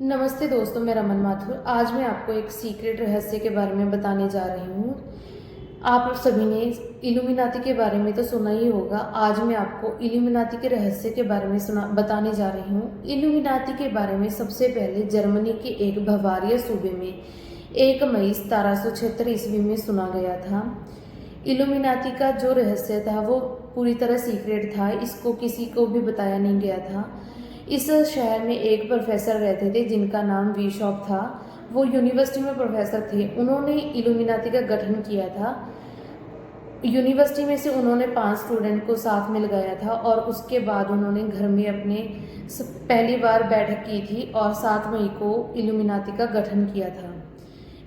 नमस्ते दोस्तों, मैं रमन माथुर। आज मैं आपको एक सीक्रेट रहस्य के बारे में बताने जा रही हूँ। आप सभी ने इल्यूमिनाती के बारे में तो सुना ही होगा। आज मैं आपको इल्यूमिनाती के रहस्य के बारे में बताने जा रही हूँ। इल्यूमिनाती के बारे में सबसे पहले जर्मनी के एक बवारिया सूबे में 1 मई 1776 ईस्वी में सुना गया था। इल्यूमिनाती का जो रहस्य था वो पूरी तरह सीक्रेट था, इसको किसी को भी बताया नहीं गया था। इस शहर में एक प्रोफेसर रहते थे जिनका नाम वीशॉप था। वो यूनिवर्सिटी में प्रोफेसर थे। उन्होंने इल्यूमिनाती का गठन किया था। यूनिवर्सिटी में से उन्होंने 5 स्टूडेंट को साथ में लगाया था और उसके बाद उन्होंने घर में अपने पहली बार बैठक की थी और 7 मई को इल्यूमिनाती का गठन किया था।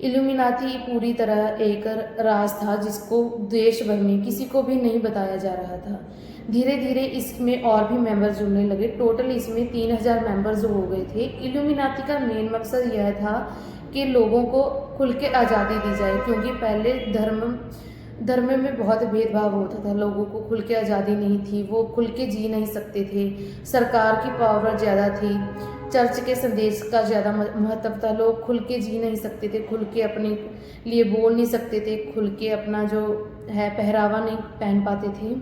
इल्यूमिनाती पूरी तरह एक राज था जिसको देश भर में किसी को भी नहीं बताया जा रहा था। धीरे धीरे इसमें और भी मेंबर्स जुड़ने लगे। टोटल इसमें 3000 मेंबर्स हो गए थे। इल्यूमिनाती का मेन मकसद यह था कि लोगों को खुल के आज़ादी दी जाए, क्योंकि पहले धर्म में बहुत भेदभाव होता था। लोगों को खुल के आज़ादी नहीं थी, वो खुल के जी नहीं सकते थे। सरकार की पावर ज़्यादा थी, चर्च के संदेश का ज़्यादा महत्व था। लोग खुल के जी नहीं सकते थे, खुल के अपने लिए बोल नहीं सकते थे, खुल के अपना जो है पहरावा नहीं पहन पाते थे।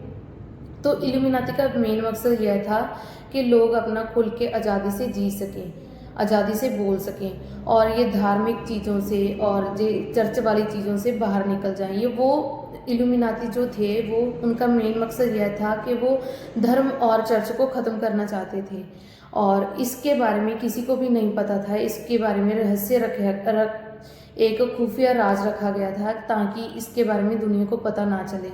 तो इल्यूमिनाती का मेन मकसद यह था कि लोग अपना खुल के आज़ादी से जी सकें, आज़ादी से बोल सकें और ये धार्मिक चीज़ों से और ये चर्च वाली चीज़ों से बाहर निकल जाएं। ये वो इल्यूमिनाती जो थे वो उनका मेन मकसद यह था कि वो धर्म और चर्च को ख़त्म करना चाहते थे और इसके बारे में किसी को भी नहीं पता था। इसके बारे में रहस्य एक खुफिया राज रखा गया था ताकि इसके बारे में दुनिया को पता ना चले।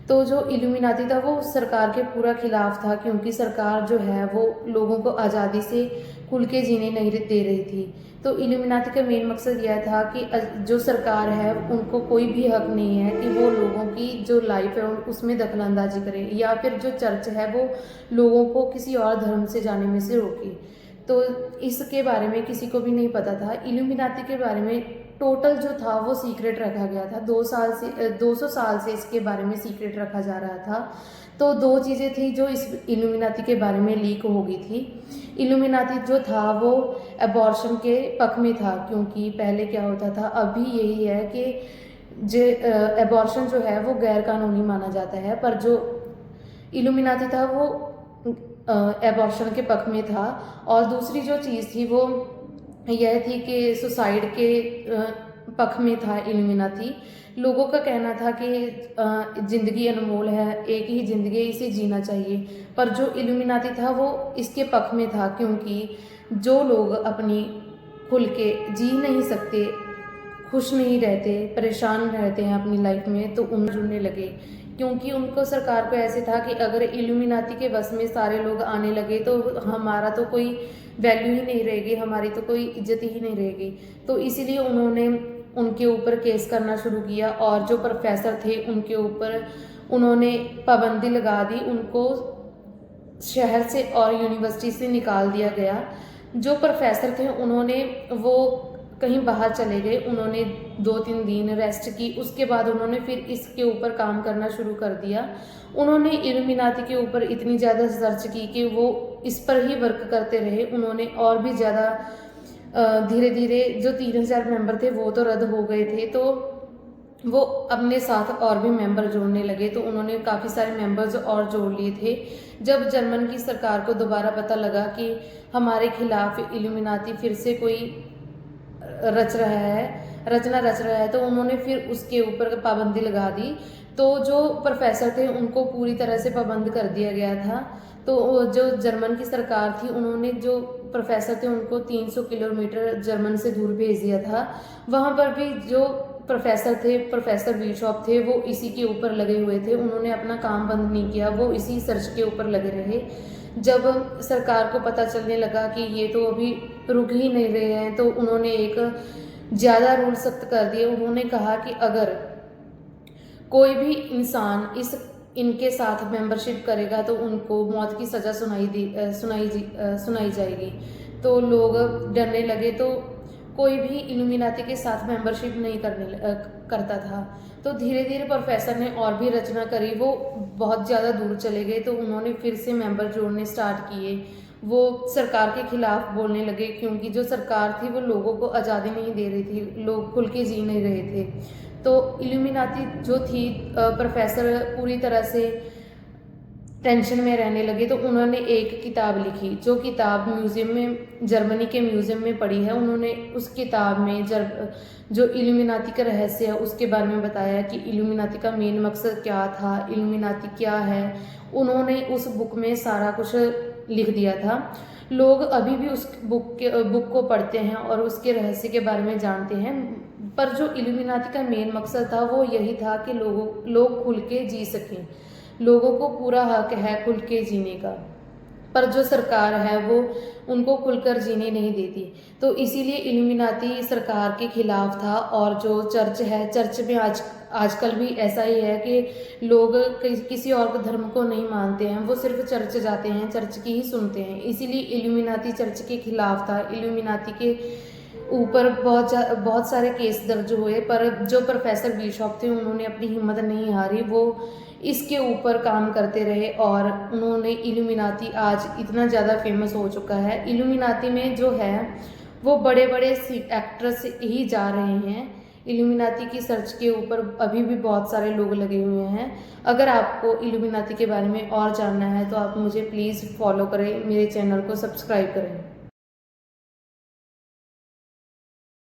तो जो इल्यूमिनाती था वो सरकार के पूरा खिलाफ था, क्योंकि सरकार जो है वो लोगों को आज़ादी से खुल के जीने नहीं दे रही थी। तो इल्यूमिनाती का मेन मकसद यह था कि जो सरकार है उनको कोई भी हक नहीं है कि वो लोगों की जो लाइफ है उसमें दखल अंदाजी करे, या फिर जो चर्च है वो लोगों को किसी और धर्म से जाने में से रोके। तो इसके बारे में किसी को भी नहीं पता था। इल्यूमिनाती के बारे में टोटल जो था वो सीक्रेट रखा गया था। 200 साल से इसके बारे में सीक्रेट रखा जा रहा था। तो 2 चीज़ें थी जो इस इल्यूमिनाती के बारे में लीक हो गई थी। इल्यूमिनाती जो था वो एबॉर्शन के पक्ष में था, क्योंकि पहले क्या होता था, अभी यही है कि जो एबॉर्शन जो है वो गैर कानूनी माना जाता है, पर जो इल्यूमिनाती था वो एबॉर्शन के पक्ष में था। और दूसरी जो चीज़ थी वो यह थी कि सुसाइड के पक्ष में था इल्यूमिनाती। लोगों का कहना था कि ज़िंदगी अनमोल है, एक ही ज़िंदगी है, इसे जीना चाहिए। पर जो इल्यूमिनाती था वो इसके पक्ष में था, क्योंकि जो लोग अपनी खुल के जी नहीं सकते, खुश नहीं रहते, परेशान रहते हैं अपनी लाइफ में, तो उन जुड़ने लगे। क्योंकि उनको सरकार को ऐसे था कि अगर इल्यूमिनाती के बस में सारे लोग आने लगे तो हमारा तो कोई वैल्यू ही नहीं रहेगी, हमारी तो कोई इज्जत ही नहीं रहेगी। तो इसीलिए उन्होंने उनके ऊपर केस करना शुरू किया और जो प्रोफेसर थे उनके ऊपर उन्होंने पाबंदी लगा दी। उनको शहर से और यूनिवर्सिटी से निकाल दिया गया। जो प्रोफेसर थे उन्होंने वो कहीं बाहर चले गए। उन्होंने 2-3 दिन रेस्ट की, उसके बाद उन्होंने फिर इसके ऊपर काम करना शुरू कर दिया। उन्होंने इल्यूमिनाती के ऊपर इतनी ज़्यादा सर्च की कि वो इस पर ही वर्क करते रहे। उन्होंने और भी ज़्यादा धीरे धीरे जो 3000 मेंबर थे वो तो रद्द हो गए थे, तो वो अपने साथ और भी मेंबर जोड़ने लगे। तो उन्होंने काफ़ी सारे मेंबर्स और जोड़ लिए थे। जब जर्मन की सरकार को दोबारा पता लगा कि हमारे खिलाफ इल्यूमिनाती फिर से कोई रचना रच रहा है, तो उन्होंने फिर उसके ऊपर पाबंदी लगा दी। तो जो प्रोफेसर थे उनको पूरी तरह से पाबंद कर दिया गया था। तो जो जर्मन की सरकार थी उन्होंने जो प्रोफेसर थे उनको 300 किलोमीटर जर्मन से दूर भेज दिया था। वहाँ पर भी जो प्रोफेसर थे, प्रोफेसर वीशॉप थे, वो इसी के ऊपर लगे हुए थे। उन्होंने अपना काम बंद नहीं किया, वो इसी सर्च के ऊपर लगे रहे। जब सरकार को पता चलने लगा कि ये तो अभी रुक ही नहीं रहे हैं, तो उन्होंने एक ज़्यादा रूल सख्त कर दिए। उन्होंने कहा कि अगर कोई भी इंसान इनके साथ मेंबरशिप करेगा तो उनको मौत की सज़ा सुनाई जाएगी। तो लोग डरने लगे, तो कोई भी इल्यूमिनाती के साथ मेंबरशिप नहीं करता था। तो धीरे धीरे प्रोफेसर ने और भी रचना करी, वो बहुत ज़्यादा दूर चले गए, तो उन्होंने फिर से मेंबर जोड़ने स्टार्ट किए वो सरकार के खिलाफ बोलने लगे, क्योंकि जो सरकार थी वो लोगों को आज़ादी नहीं दे रही थी, लोग खुल के जी नहीं रहे थे। तो इल्यूमिनाती जो थी, प्रोफेसर पूरी तरह से टेंशन में रहने लगे, तो उन्होंने एक किताब लिखी, जो किताब म्यूज़ियम में, जर्मनी के म्यूज़ियम में पढ़ी है। उन्होंने उस किताब में जो इल्यूमिनाती का रहस्य है उसके बारे में बताया कि इल्यूमिनाती का मेन मकसद क्या था, इल्यूमिनाती क्या है। उन्होंने उस बुक में सारा कुछ लिख दिया था। लोग अभी भी उस बुक को पढ़ते हैं और उसके रहस्य के बारे में जानते हैं, पर जो इल्यूमिनाती का मेन मकसद था वो यही था कि लोग खुल के जी सकें, लोगों को पूरा हक है खुल के जीने का। पर जो सरकार है वो उनको खुलकर जीने नहीं देती, तो इसीलिए इल्यूमिनाती सरकार के खिलाफ था। और जो चर्च है, चर्च में आजकल भी ऐसा ही है कि लोग किसी और धर्म को नहीं मानते हैं, वो सिर्फ चर्च जाते हैं, चर्च की ही सुनते हैं। इसीलिए इल्यूमिनाती चर्च के खिलाफ था। इल्यूमिनाती के ऊपर बहुत सारे केस दर्ज हुए, पर जो प्रोफेसर बिशॉप थे उन्होंने अपनी हिम्मत नहीं हारी, वो इसके ऊपर काम करते रहे और उन्होंने इल्यूमिनाती आज इतना ज़्यादा फेमस हो चुका है। इल्यूमिनाती में जो है वो बड़े बड़े एक्ट्रेस ही जा रहे हैं। इल्यूमिनाती की सर्च के ऊपर अभी भी बहुत सारे लोग लगे हुए हैं। अगर आपको इल्यूमिनाती के बारे में और जानना है तो आप मुझे प्लीज़ फॉलो करें, मेरे चैनल को सब्सक्राइब करें।